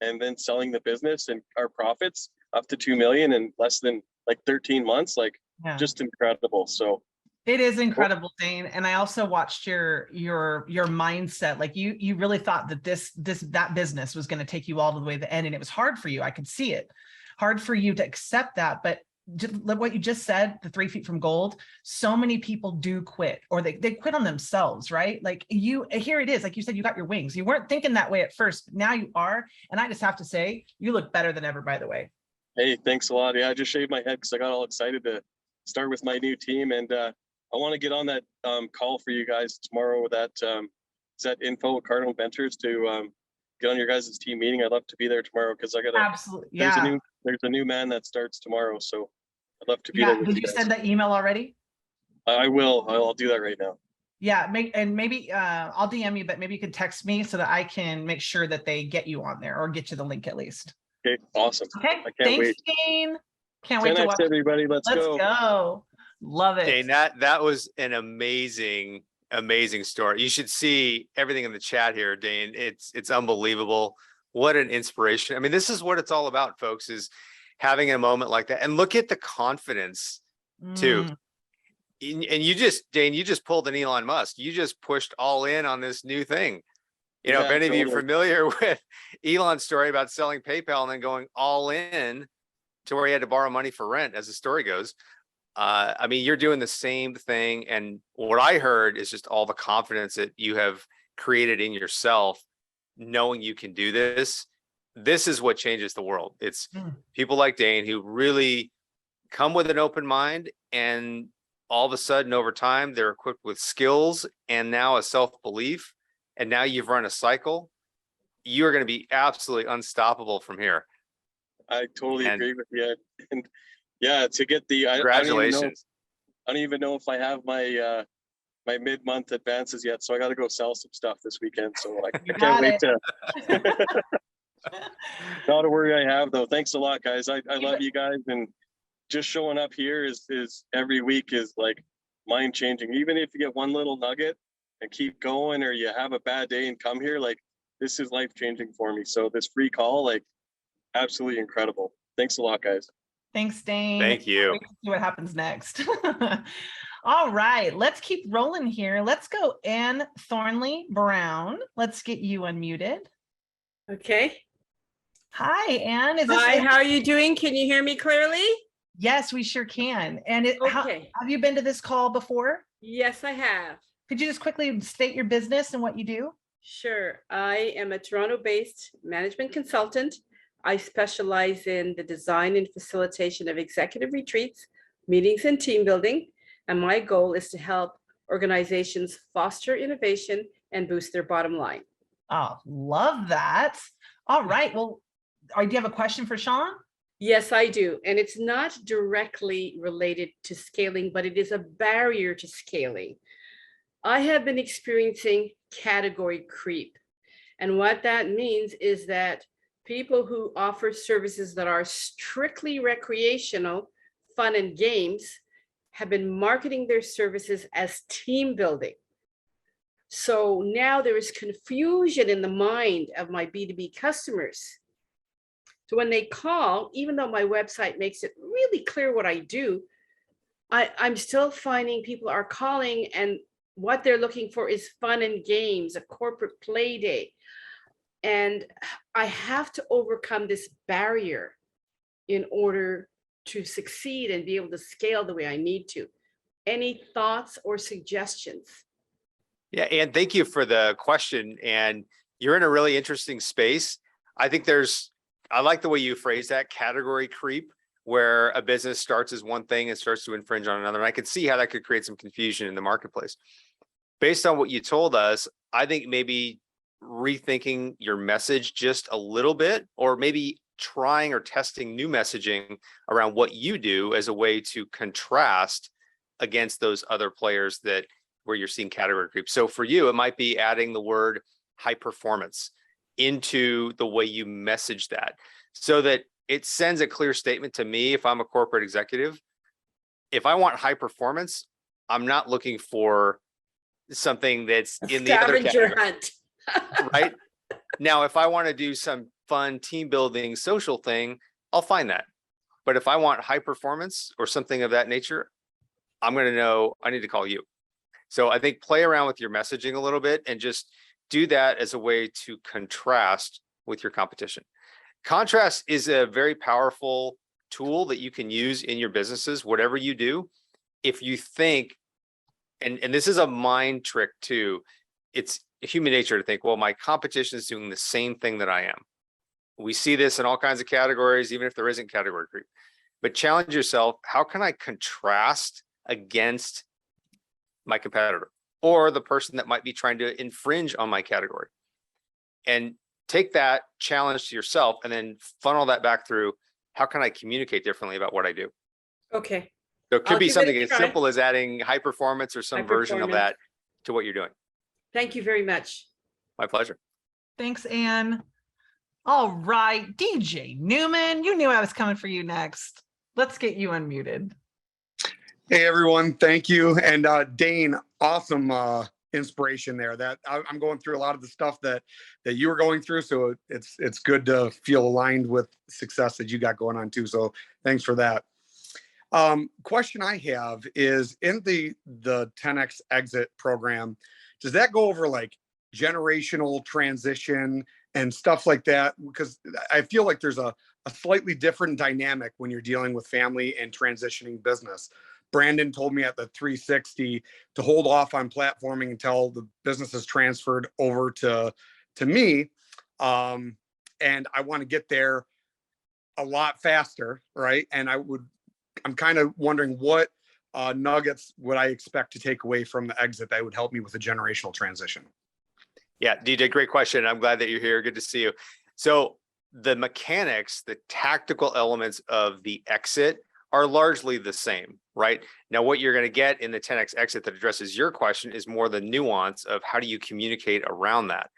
and then selling the business and our profits up to 2 million in less than like 13 months, like just incredible. So it is incredible, Dane. And I also watched your mindset. Like you really thought that that business was going to take you all the way to the end, and it was hard for you. I could see it, hard for you to accept that. But just what you just said, the 3 feet from gold, so many people do quit, or they quit on themselves, right? Like here it is, like you said, you got your wings. You weren't thinking that way at first. Now you are. And I just have to say, you look better than ever, by the way. Hey, thanks a lot. Yeah, I just shaved my head because I got all excited to start with my new team. And I want to get on that call for you guys tomorrow with that info with Cardone Ventures to get on your guys' team meeting. I'd love to be there tomorrow because I got absolutely, there's a new man that starts tomorrow. So I'd love to be there. Did you send that email already? I will. I'll do that right now. Yeah, maybe I'll DM you, but maybe you could text me so that I can make sure that they get you on there, or get you the link at least. Okay, awesome. Okay, I can't wait. Dane. Can't wait to watch everybody. Let's go. Love it. Dane, that was an amazing story. You should see everything in the chat here, Dane. It's unbelievable. What an inspiration. I mean, this is what it's all about, folks, is having a moment like that. And look at the confidence too. And Dane, you just pulled an Elon Musk. You just pushed all in on this new thing. You know, if any of you are familiar with Elon's story about selling PayPal and then going all in to where he had to borrow money for rent, as the story goes. I mean, you're doing the same thing. And what I heard is just all the confidence that you have created in yourself, knowing you can do this. This is what changes the world. It's people like Dane who really come with an open mind, and all of a sudden over time, they're equipped with skills and now a self-belief. And now you've run a cycle. You're going to be absolutely unstoppable from here. I totally agree with you. And yeah, to get the congratulations. I don't even know if I have my my mid-month advances yet, so I got to go sell some stuff this weekend. So I can't wait to. Not a worry I have though. Thanks a lot, guys. I love you guys, and just showing up here is every week is like mind changing. Even if you get one little nugget and keep going, or you have a bad day and come here, like this is life changing for me. So this free call, like absolutely incredible. Thanks a lot, guys. Thanks, Dane. Thank you. Wait to see what happens next. All right, let's keep rolling here. Let's go Ann Thornley Brown. Let's get you unmuted. Okay. Hi, Ann. Hi, how are you doing? Can you hear me clearly? Yes, we sure can. And okay. Have you been to this call before? Yes, I have. Could you just quickly state your business and what you do? Sure. I am a Toronto-based management consultant. I specialize in the design and facilitation of executive retreats, meetings, and team building. And my goal is to help organizations foster innovation and boost their bottom line. Oh, love that. All right. Well, do you have a question for Sean? Yes, I do. And it's not directly related to scaling, but it is a barrier to scaling. I have been experiencing category creep. And what that means is that people who offer services that are strictly recreational, fun, and games have been marketing their services as team building. So now there is confusion in the mind of my B2B customers. So when they call, even though my website makes it really clear what I do, I'm still finding people are calling and what they're looking for is fun and games, a corporate play day. And I have to overcome this barrier in order to succeed and be able to scale the way I need to. Any thoughts or suggestions? Yeah, and thank you for the question. And you're in a really interesting space. I think I like the way you phrase that, category creep, where a business starts as one thing and starts to infringe on another. And I could see how that could create some confusion in the marketplace. Based on what you told us, I think maybe rethinking your message just a little bit, or maybe trying or testing new messaging around what you do as a way to contrast against those other players where you're seeing category creep. So for you, it might be adding the word high performance into the way you message that, so that it sends a clear statement to me. If I'm a corporate executive, if I want high performance, I'm not looking for something that's in the other category, hunt. right? Now, if I want to do some fun team building social thing, I'll find that. But if I want high performance or something of that nature, I'm going to know I need to call you. So I think play around with your messaging a little bit and just do that as a way to contrast with your competition. Contrast is a very powerful tool that you can use in your businesses, whatever you do. If you think, and this is a mind trick too, it's human nature to think, well, my competition is doing the same thing that I am. We see this in all kinds of categories, even if there isn't category creep. But challenge yourself, how can I contrast against my competitor or the person that might be trying to infringe on my category? And take that challenge to yourself and then funnel that back through, how can I communicate differently about what I do? Okay. So it could I'll be give it something a as try. simple as adding high performance or some High version of performance. that to what you're doing. Thank you very much. My pleasure. Thanks, Anne. All right, DJ Newman, you knew I was coming for you next. Let's get you unmuted. Hey everyone, thank you. And Dane, awesome inspiration there. That I'm going through a lot of the stuff that you were going through, so it's good to feel aligned with success that you got going on too. So thanks for that. Question I have is, in the 10X exit program, does that go over like generational transition and stuff like that? Because I feel like there's a slightly different dynamic when you're dealing with family and transitioning business. Brandon told me at the 360 to hold off on platforming until the business is transferred over to me. And I want to get there a lot faster, right? And I'm kind of wondering what nuggets would I expect to take away from the exit that would help me with a generational transition? Yeah, DJ, great question. I'm glad that you're here. Good to see you. So the mechanics, the tactical elements of the exit are largely the same, right? Now, what you're going to get in the 10X exit that addresses your question is more the nuance of how do you communicate around that.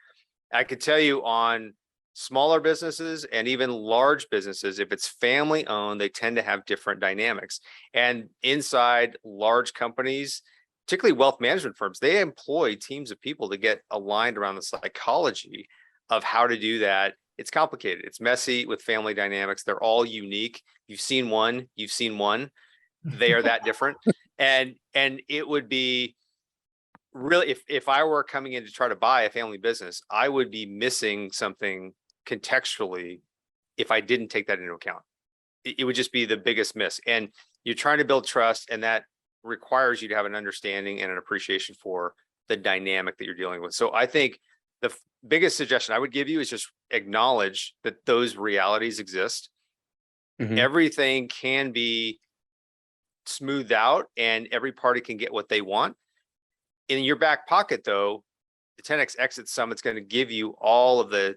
I could tell you on smaller businesses and even large businesses, if it's family owned, they tend to have different dynamics. And inside large companies, particularly wealth management firms, they employ teams of people to get aligned around the psychology of how to do that. It's complicated. It's messy with family dynamics. They're all unique. You've seen one. They are that different. And it would be really, if I were coming in to try to buy a family business, I would be missing something contextually if I didn't take that into account. It would just be the biggest miss. And you're trying to build trust, and that requires you to have an understanding and an appreciation for the dynamic that you're dealing with. So I think the biggest suggestion I would give you is just acknowledge that those realities exist. Mm-hmm. Everything can be smoothed out and every party can get what they want. In your back pocket, though, the 10X Exit Summit's going to give you all of the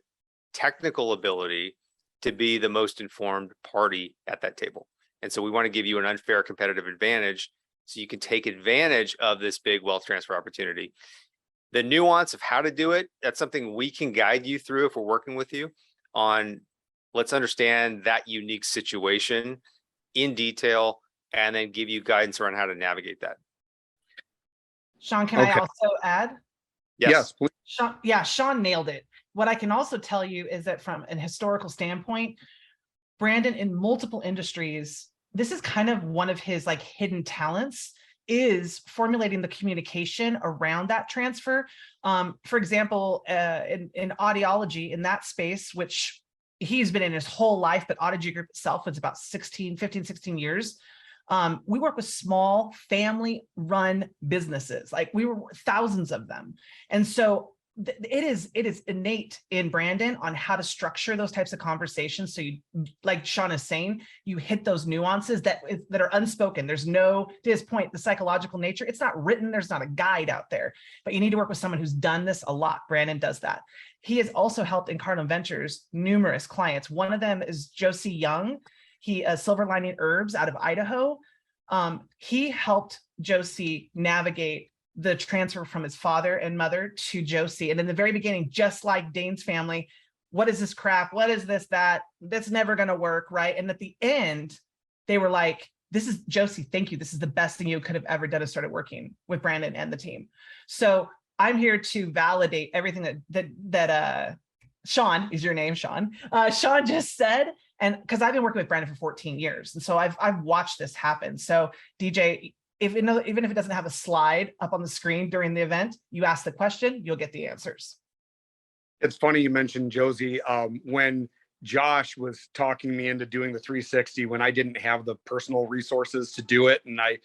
technical ability to be the most informed party at that table. And so we want to give you an unfair competitive advantage so you can take advantage of this big wealth transfer opportunity. The nuance of how to do it, that's something we can guide you through if we're working with you on. Let's understand that unique situation in detail and then give you guidance around how to navigate that. Sean, can I also add? Yes, please. Sean nailed it. What I can also tell you is that from an historical standpoint, Brandon, in multiple industries, this is kind of one of his like hidden talents, is formulating the communication around that transfer. For example, in audiology, in that space, which he's been in his whole life, but Audiology Group itself is about 15, 16 years. We work with small family-run businesses. Like we were thousands of them. And so it is innate in Brandon on how to structure those types of conversations. So you, like Sean is saying, you hit those nuances that are unspoken. There's no, to his point, the psychological nature, it's not written, there's not a guide out there, but you need to work with someone who's done this a lot. Brandon does that. He has also helped in Cardone Ventures numerous clients. One of them is Josie Young. He Silver Lining Herbs out of Idaho. He helped Josie navigate the transfer from his father and mother to Josie. And in the very beginning, just like Dane's family, what is this crap? What is this, that? That's never going to work, right? And at the end, they were like, this is Josie, thank you. This is the best thing you could have ever done, and started working with Brandon and the team. So I'm here to validate everything that Sean is your name, Sean. Sean just said, and because I've been working with Brandon for 14 years, and so I've watched this happen. So DJ, even if it doesn't have a slide up on the screen during the event, you ask the question, you'll get the answers. It's funny you mentioned Josie. When Josh was talking me into doing the 360 when I didn't have the personal resources to do it, and I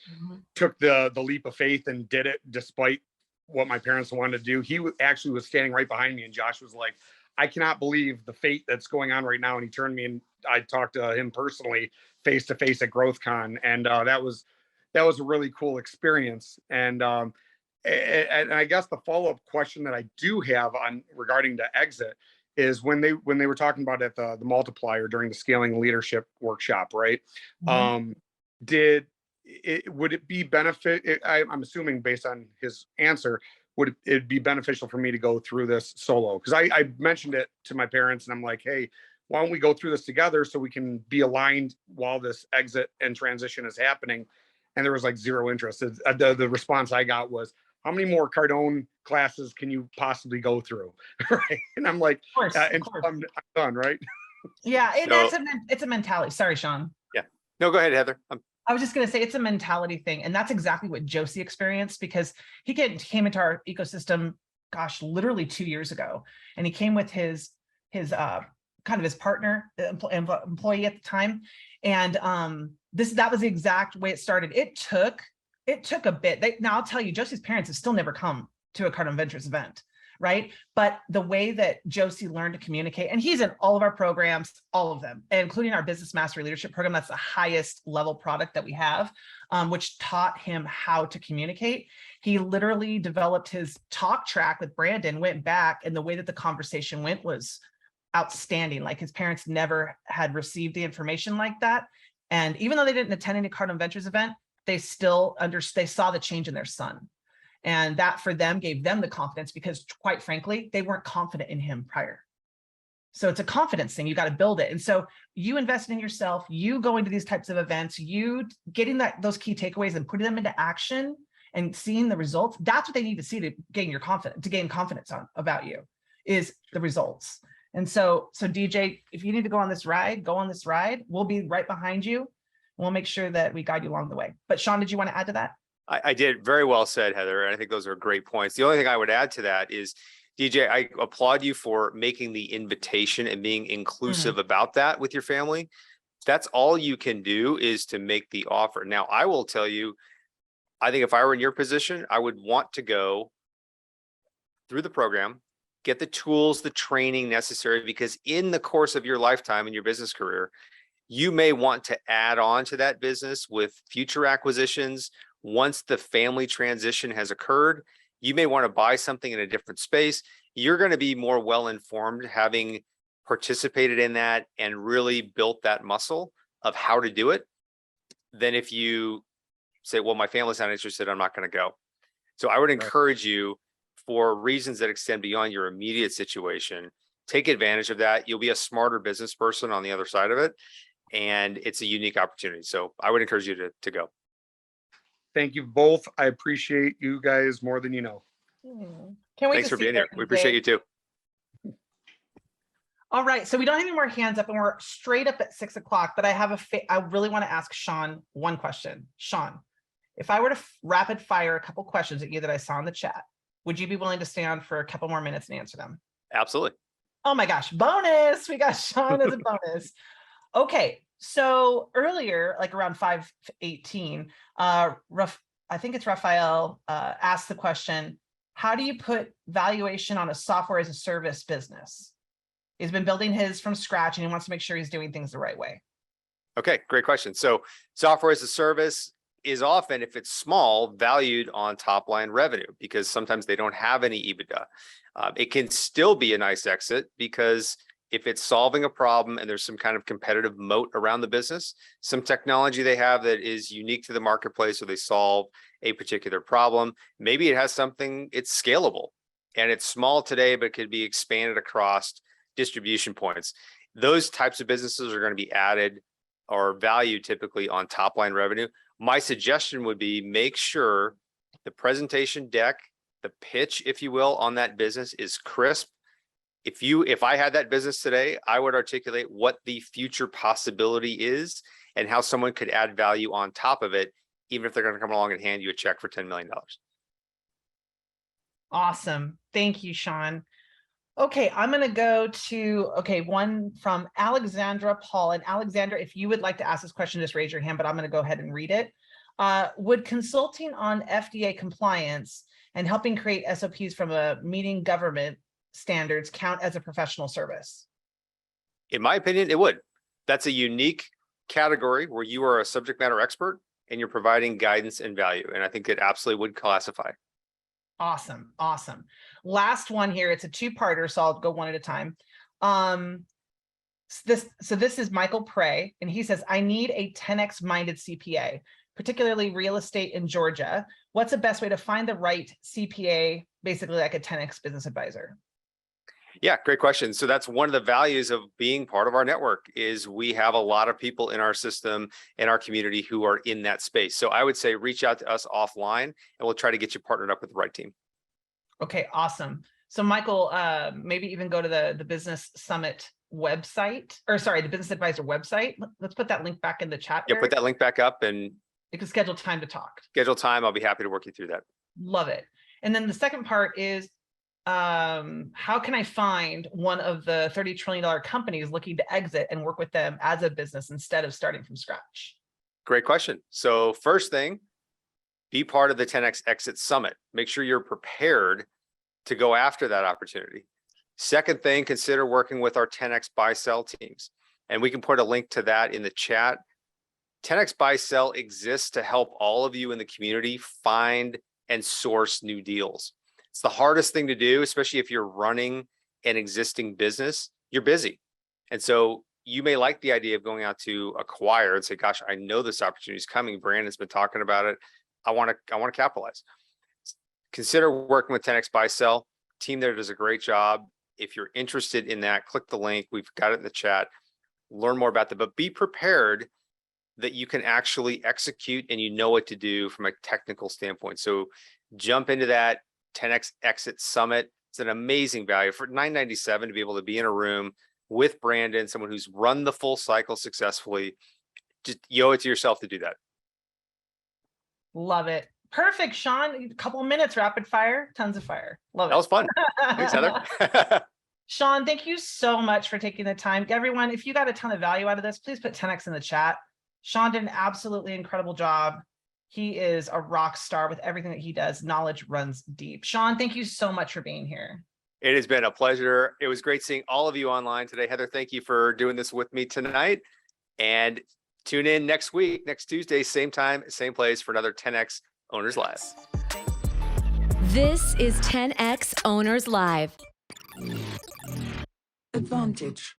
took the leap of faith and did it despite what my parents wanted to do. He actually was standing right behind me, and Josh was like, I cannot believe the fate that's going on right now. And he turned me, and I talked to him personally face to face at GrowthCon, and that was a really cool experience. And I guess the follow-up question that I do have on regarding the exit is when they were talking about it, the multiplier during the scaling leadership workshop, right? Would it be I'm assuming based on his answer, would it be beneficial for me to go through this solo? Because I mentioned it to my parents, and I'm like, hey, why don't we go through this together so we can be aligned while this exit and transition is happening? And there was like zero interest. The response I got was, how many more Cardone classes can you possibly go through? Right? And I'm like, of course. I'm done, right? Yeah, it's a mentality. Sorry, Sean. Yeah. No, go ahead, Heather. I was just going to say it's a mentality thing. And that's exactly what Josie experienced, because he came into our ecosystem, gosh, literally 2 years ago. And he came with his kind of his partner, employee at the time. And that was the exact way it started. It took a bit. Now I'll tell you, Josie's parents have still never come to a Cardone Ventures event, right? But the way that Josie learned to communicate, and he's in all of our programs, all of them, including our Business Mastery Leadership Program, that's the highest level product that we have, which taught him how to communicate. He literally developed his talk track with Brandon, went back, and the way that the conversation went was outstanding. Like his parents never had received the information like that. And even though they didn't attend any Cardone Ventures event, they still they saw the change in their son. And that for them gave them the confidence, because quite frankly, they weren't confident in him prior. So it's a confidence thing. You got to build it. And so you invest in yourself, you go into these types of events, you getting those key takeaways and putting them into action and seeing the results. That's what they need to see to gain confidence about you, is the results. And so DJ, if you need to go on this ride, go on this ride. We'll be right behind you. We'll make sure that we guide you along the way. But Sean, did you want to add to that? I did. Very well said, Heather. And I think those are great points. The only thing I would add to that is, DJ, I applaud you for making the invitation and being inclusive about that with your family. That's all you can do, is to make the offer. Now, I will tell you, I think if I were in your position, I would want to go through the program, get the tools, the training necessary, because in the course of your lifetime in your business career, you may want to add on to that business with future acquisitions. Once the family transition has occurred, you may want to buy something in a different space. You're going to be more well-informed having participated in that and really built that muscle of how to do it than if you say, well, my family's not interested, I'm not going to go. So I would encourage you, for reasons that extend beyond your immediate situation, take advantage of that. You'll be a smarter business person on the other side of it. And it's a unique opportunity. So I would encourage you to go. Thank you both. I appreciate you guys more than you know. Thanks for being here. We appreciate you too. All right. So we don't have any more hands up, and we're straight up at 6 o'clock, but I really want to ask Sean one question. Sean, if I were to rapid fire a couple questions at you that I saw in the chat, would you be willing to stay on for a couple more minutes and answer them? Absolutely. Oh my gosh. Bonus. We got Sean as a bonus. Okay, so earlier, like around 5:18, I think it's Raphael asked the question, how do you put valuation on a software as a service business? He's been building his from scratch, and he wants to make sure he's doing things the right way. Okay, great question. So software as a service is often, if it's small, valued on top line revenue, because sometimes they don't have any EBITDA. It can still be a nice exit, because if it's solving a problem and there's some kind of competitive moat around the business, some technology they have that is unique to the marketplace, or they solve a particular problem, maybe it has something, it's scalable and it's small today, but could be expanded across distribution points. Those types of businesses are going to be added or valued typically on top line revenue. My suggestion would be, make sure the presentation deck, the pitch, if you will, on that business is crisp, if I had that business today, I would articulate what the future possibility is and how someone could add value on top of it, even if they're going to come along and hand you a check for $10 million. Awesome. Thank you, Sean. Okay, I'm going to go to, one from Alexandra Paul. And Alexandra, if you would like to ask this question, just raise your hand, but I'm going to go ahead and read it. Would consulting on FDA compliance and helping create SOPs from meeting government standards count as a professional service? In my opinion, it would. That's a unique category where you are a subject matter expert and you're providing guidance and value. And I think it absolutely would classify. Awesome. Awesome. Last one here. It's a two-parter, so I'll go one at a time. This is Michael Prey, and he says, I need a 10X minded CPA, particularly real estate in Georgia. What's the best way to find the right CPA, basically like a 10X business advisor? Yeah, great question. So that's one of the values of being part of our network is we have a lot of people in our system, in our community who are in that space. So I would say reach out to us offline and we'll try to get you partnered up with the right team. Okay, awesome. So Michael, maybe even go to the Business Summit website, or sorry, the Business Advisor website. Let's put that link back in the chat. Yeah, put that link back up and you can schedule time to talk. Schedule time. I'll be happy to work you through that. Love it. And then the second part is, how can I find one of the $30 trillion companies looking to exit and work with them as a business instead of starting from scratch? Great question. So first thing, be part of the 10X Exit Summit. Make sure you're prepared to go after that opportunity. Second thing, consider working with our 10X Buy Sell teams. And we can put a link to that in the chat. 10X Buy Sell exists to help all of you in the community find and source new deals. It's the hardest thing to do, especially if you're running an existing business. You're busy. And so you may like the idea of going out to acquire and say, gosh, I know this opportunity is coming. Brandon's been talking about it. I want to capitalize. Consider working with 10X Buy Sell. Team there does a great job. If you're interested in that, click the link. We've got it in the chat. Learn more about that, but be prepared that you can actually execute and you know what to do from a technical standpoint. So jump into that 10X Exit Summit. It's an amazing value for $997 to be able to be in a room with Brandon, someone who's run the full cycle successfully. Just you owe it to yourself to do that. Love it. Perfect, Sean. A couple of minutes, rapid fire, tons of fire. Love it. That was fun. Thanks, Heather. Sean, thank you so much for taking the time. Everyone, if you got a ton of value out of this, please put 10X in the chat. Sean did an absolutely incredible job. He is a rock star with everything that he does. Knowledge runs deep. Sean, thank you so much for being here. It has been a pleasure. It was great seeing all of you online today. Heather, thank you for doing this with me tonight. And tune in next week, next Tuesday, same time, same place for another 10X Owners Live. This is 10X Owners Live. Advantage.